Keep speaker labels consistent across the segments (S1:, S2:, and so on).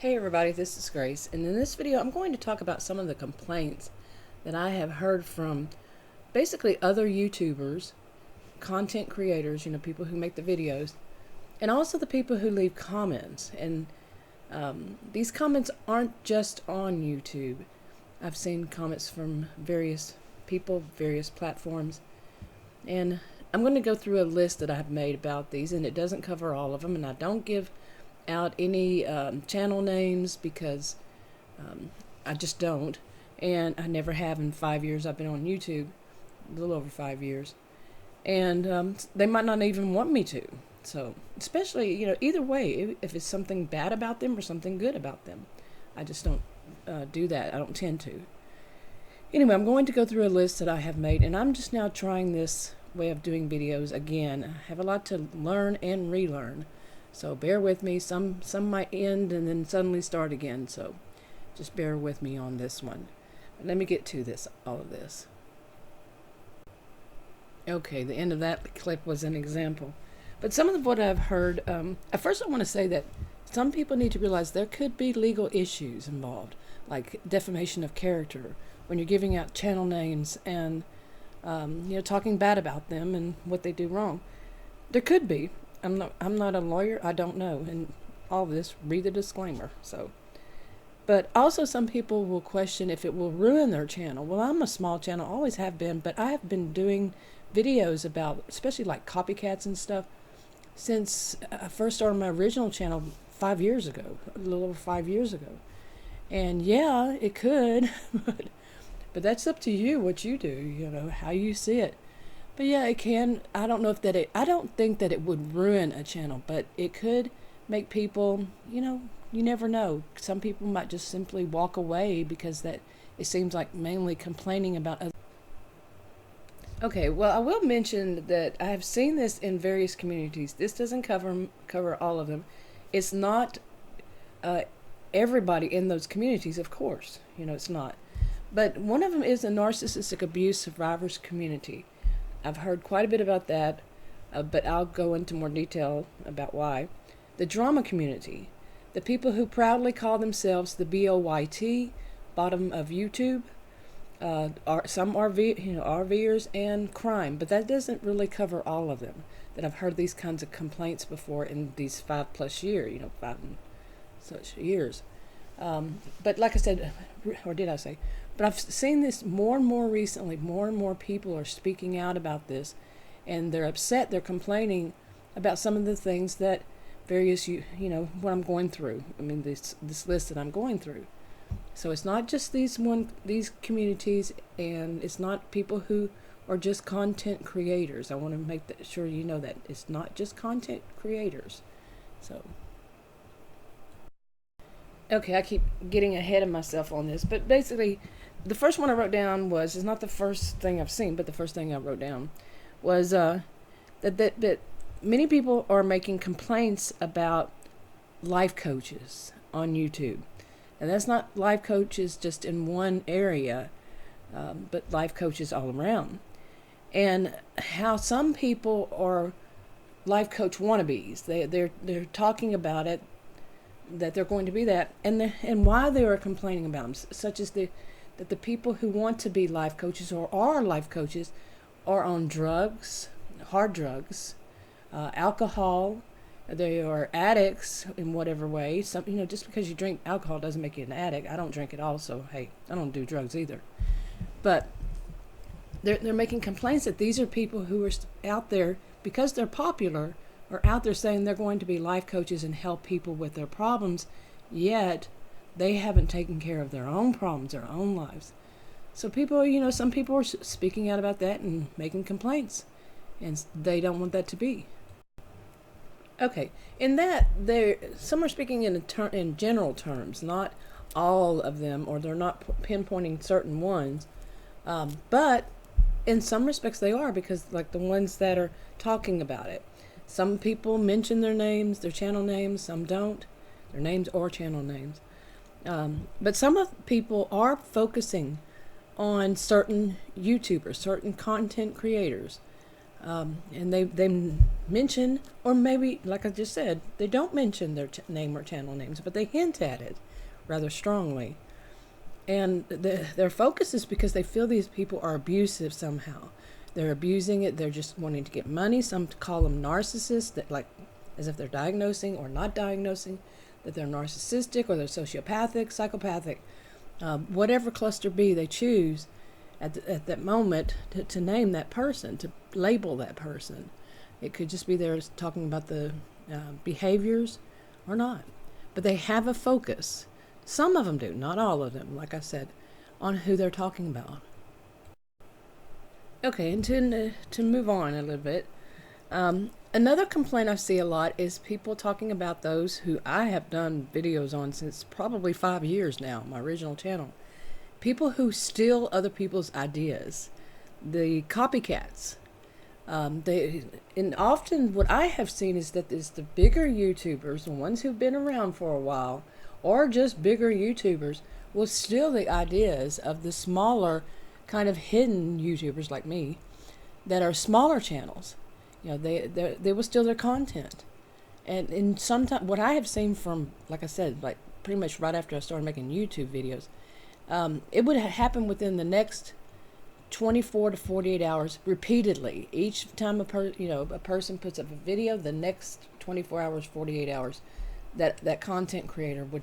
S1: Hey everybody, this is Grace, and in this video I'm going to talk about some of the complaints that I have heard from basically other YouTubers, content creators, people who make the videos, and also the people who leave comments. And these comments aren't just on YouTube. I've seen comments from various people, various platforms, and I'm going to go through a list that I've made about these, and it doesn't cover all of them, and I don't give out any channel names because I just don't, and I never have in 5 years I've been on YouTube, a little over 5 years, and they might not even want me to. So especially, either way, if it's something bad about them or something good about them, I just don't do that. I don't tend to. Anyway, I'm going to go through a list that I have made, and I'm just now trying this way of doing videos again. I have a lot to learn and relearn. So bear with me. Some might end and then suddenly start again. So just bear with me on this one. But let me get to all of this. Okay, the end of that clip was an example. But some of what I've heard, at first I want to say that some people need to realize there could be legal issues involved, like defamation of character, when you're giving out channel names and talking bad about them and what they do wrong. There could be. I'm not a lawyer. I don't know. And all this, read the disclaimer. But also some people will question if it will ruin their channel. Well, I'm a small channel, always have been, but I have been doing videos about, especially like copycats and stuff, since I first started my original channel 5 years ago, a little over 5 years ago. And yeah, it could, but that's up to you, what you do, how you see it. But yeah, it can. I don't think that it would ruin a channel, but it could make people, you never know. Some people might just simply walk away because it seems like mainly complaining about others. Okay, well, I will mention that I have seen this in various communities. This doesn't cover all of them. It's not everybody in those communities, of course. It's not. But one of them is the narcissistic abuse survivors community. I've heard quite a bit about that, but I'll go into more detail about why. The drama community, the people who proudly call themselves the BOYT, bottom of YouTube, are some RVers and crime, but that doesn't really cover all of them. That I've heard these kinds of complaints before in these 5+ years, 5 and such years. But like I said, or did I say? But I've seen this more and more recently. More and more people are speaking out about this, and they're upset. They're complaining about some of the things that various, what I'm going through. I mean, this list that I'm going through. So it's not just these communities, and it's not people who are just content creators. I want to make sure you know that it's not just content creators. So. Okay, I keep getting ahead of myself on this, but basically, the first one I wrote down is not the first thing I've seen, but the first thing I wrote down was that many people are making complaints about life coaches on YouTube. And that's not life coaches just in one area, but life coaches all around. And how some people are life coach wannabes. They're talking about it, that they're going to be that, and why they are complaining about them, such as that the people who want to be life coaches or are life coaches are on drugs, hard drugs, alcohol. They are addicts in whatever way. Just because you drink alcohol doesn't make you an addict. I don't drink at all, so hey, I don't do drugs either. But they're making complaints that these are people who are out there because they're popular, are out there saying they're going to be life coaches and help people with their problems, yet they haven't taken care of their own problems, their own lives. So people, some people are speaking out about that and making complaints, and they don't want that to be. Okay, in that, some are speaking in general terms, not all of them, or they're not pinpointing certain ones, but in some respects they are, because like the ones that are talking about it. Some people mention their names, their channel names, some don't, their names or channel names. But some of people are focusing on certain YouTubers, certain content creators, And they mention, or maybe, like I just said, they don't mention their name or channel names, but they hint at it rather strongly. And their focus is because they feel these people are abusive somehow. They're abusing it. They're just wanting to get money. Some call them narcissists, that like as if they're diagnosing or not diagnosing, that they're narcissistic or they're sociopathic, psychopathic, whatever cluster B they choose at that moment to name that person, to label that person. It could just be they're talking about the behaviors or not. But they have a focus. Some of them do, not all of them, like I said, on who they're talking about. Okay, and to move on a little bit, another complaint I see a lot is people talking about those who I have done videos on since probably 5 years now, my original channel. People who steal other people's ideas, the copycats. And often what I have seen is that it's the bigger YouTubers, the ones who've been around for a while, or just bigger YouTubers, will steal the ideas of the smaller, kind of hidden YouTubers like me, that are smaller channels. You know, they will steal their content. And sometimes what I have seen from, like I said, like pretty much right after I started making YouTube videos, it would happen within the next 24 to 48 hours repeatedly. Each time a person puts up a video, the next 24 hours, 48 hours, that content creator would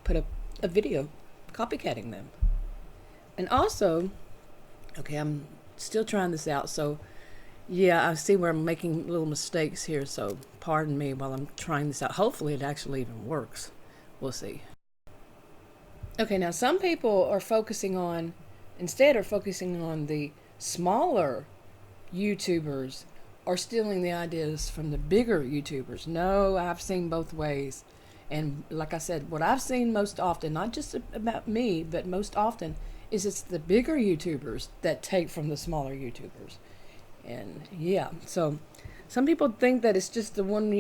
S1: put up a video copycatting them. And also, okay, I'm still trying this out, so yeah, I see where I'm making little mistakes here, so pardon me while I'm trying this out. Hopefully it actually even works. We'll see. Okay, now some people are focusing on the smaller YouTubers or stealing the ideas from the bigger YouTubers. No, I've seen both ways. And like I said, what I've seen most often, not just about me, but most often, is it's the bigger YouTubers that take from the smaller YouTubers. And yeah, so some people think that it's just the one,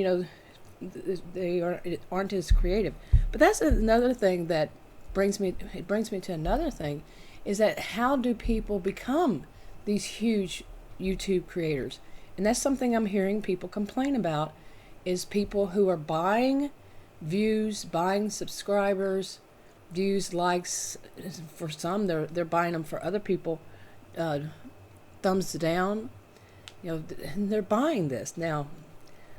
S1: they aren't as creative. But that's another thing that brings me to another thing, is that how do people become these huge YouTube creators? And that's something I'm hearing people complain about, is people who are buying views, buying subscribers, views, likes. For some, they're buying them for other people, thumbs down. And they're buying this. Now,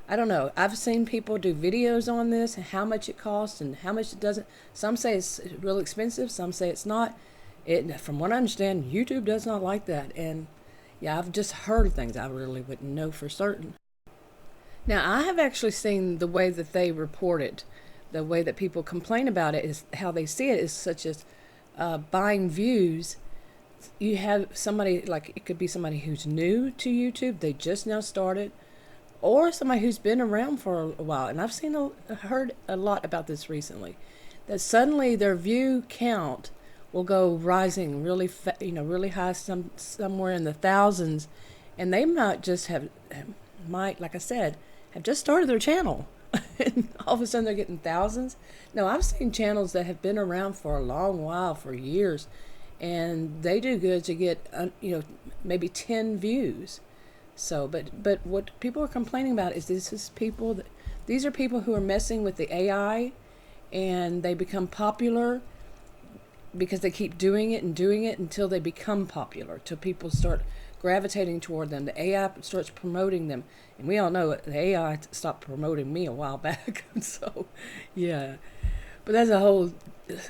S1: I don't know. I've seen people do videos on this and how much it costs and how much it doesn't. Some say it's real expensive. Some say it's not. From what I understand, YouTube does not like that. And yeah, I've just heard things I really wouldn't know for certain. Now, I have actually seen the way that they report it, the way that people complain about it, is how they see it is such as buying views. You have somebody, like it could be somebody who's new to YouTube, they just now started, or somebody who's been around for a while. And I've heard a lot about this recently, that suddenly their view count will go rising really high, somewhere in the thousands, and they might, like I said, have just started their channel, and all of a sudden they're getting thousands. No, I've seen channels that have been around for a long while, for years, and they do good to get maybe 10 views. So, but what people are complaining about is these are people who are messing with the AI, and they become popular because they keep doing it until they become popular, till people start gravitating toward them. The AI starts promoting them, and we all know it, the AI stopped promoting me a while back. So yeah, but that's a whole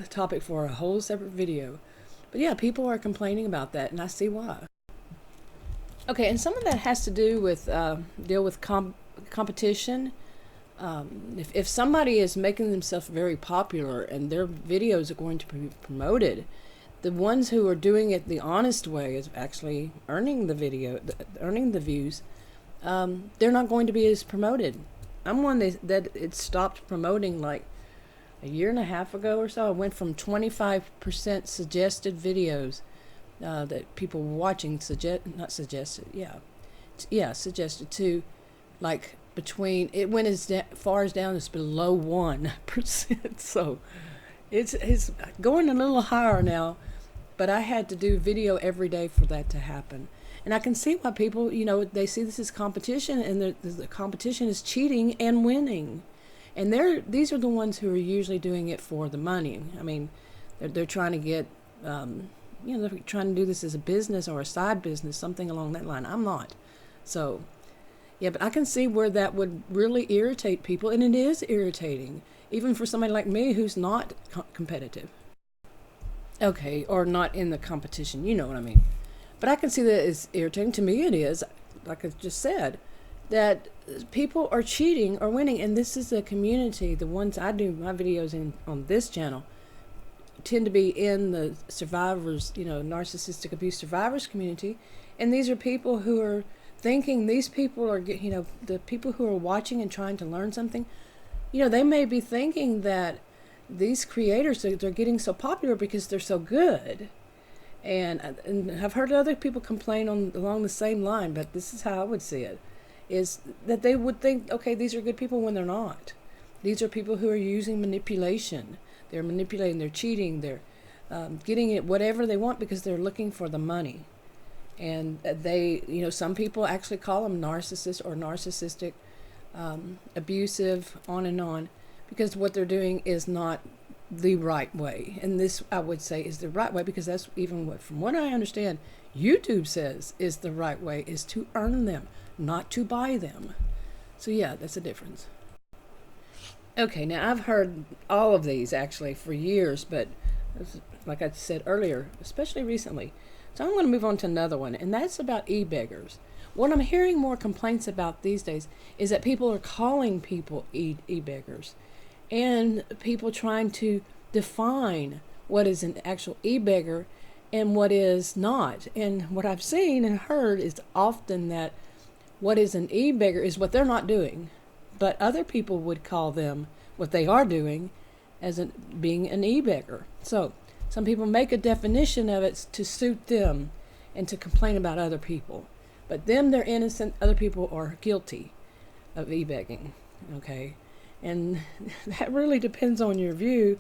S1: topic for a whole separate video. But yeah, people are complaining about that, and I see why. Okay, and some of that has to do with deal with competition. If somebody is making themselves very popular and their videos are going to be promoted, the ones who are doing it the honest way, is actually earning earning the views, they're not going to be as promoted. I'm one that it stopped promoting like a year and a half ago or so. I went from 25% suggested videos that people were watching, suggested to, like, between, it went as far as down as below 1%. So it's going a little higher now, but I had to do video every day for that to happen. And I can see why people, they see this as competition, and the competition is cheating and winning. And these are the ones who are usually doing it for the money. I mean, they're trying to get, they're trying to do this as a business or a side business, something along that line. I'm not. So, yeah, but I can see where that would really irritate people, and it is irritating, even for somebody like me who's not competitive. Okay, or not in the competition, you know what I mean. But I can see that it's irritating. To me it is, like I just said, that people are cheating or winning, and this is a community. The ones I do my videos in on this channel tend to be in the survivors, narcissistic abuse survivors community, and these are people who are thinking, these people are, the people who are watching and trying to learn something, they may be thinking that these creators, they're getting so popular because they're so good. And I've heard other people complain along the same line, but this is how I would see it, is that they would think, okay, these are good people when they're not. These are people who are using manipulation. They're manipulating, they're cheating, they're getting it whatever they want because they're looking for the money. And they, some people actually call them narcissists or narcissistic, abusive, on and on, because what they're doing is not the right way. And this, I would say, is the right way, because that's even what, from what I understand, YouTube says is the right way, is to earn them, not to buy them. So yeah, that's a difference. Okay, now I've heard all of these actually for years, but like I said earlier, especially recently. So I'm going to move on to another one, and that's about e-beggars. What I'm hearing more complaints about these days is that people are calling people e-beggars, and people trying to define what is an actual e-beggar and what is not. And what I've seen and heard is often that what is an e-beggar is what they're not doing, but other people would call them what they are doing as being an e-beggar. So some people make a definition of it to suit them and to complain about other people. But them, they're innocent. Other people are guilty of e-begging. Okay? And that really depends on your view.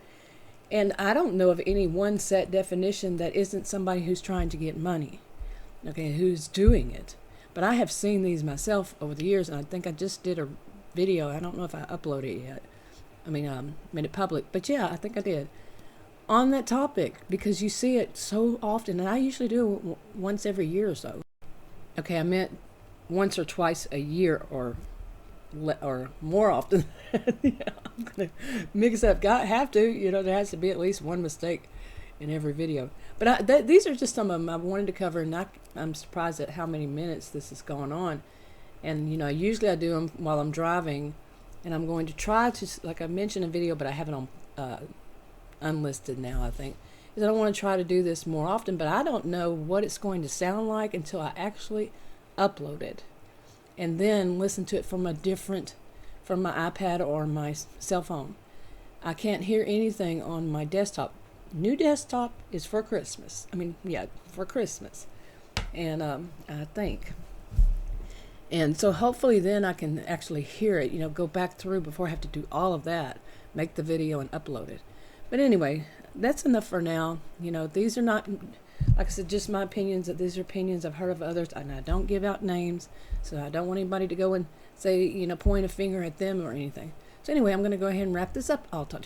S1: And I don't know of any one set definition that isn't somebody who's trying to get money. Okay, who's doing it. But I have seen these myself over the years, and I think I just did a video. I don't know if I uploaded it yet. Made it public. But yeah, I think I did. On that topic, because you see it so often, and I usually do it once every year or so. Okay, I meant once or twice a year, or more often. Yeah, I'm gonna mix up. Have to, there has to be at least one mistake in every video. But these are just some of them I wanted to cover, and I'm surprised at how many minutes this has gone on. And usually I do them while I'm driving, and I'm going to try to, like I mentioned in a video, but I have it on unlisted now, I think, is I want to try to do this more often, but I don't know what it's going to sound like until I actually upload it and then listen to it from my iPad or my cell phone. I can't hear anything on my desktop. New desktop is for Christmas. For Christmas. And I think. And so hopefully then I can actually hear it, go back through before I have to do all of that, make the video and upload it. But anyway, that's enough for now. These are not, like I said, just my opinions. That these are opinions I've heard of others, and I don't give out names, so I don't want anybody to go and say, point a finger at them or anything. So anyway, I'm going to go ahead and wrap this up. I'll talk to you.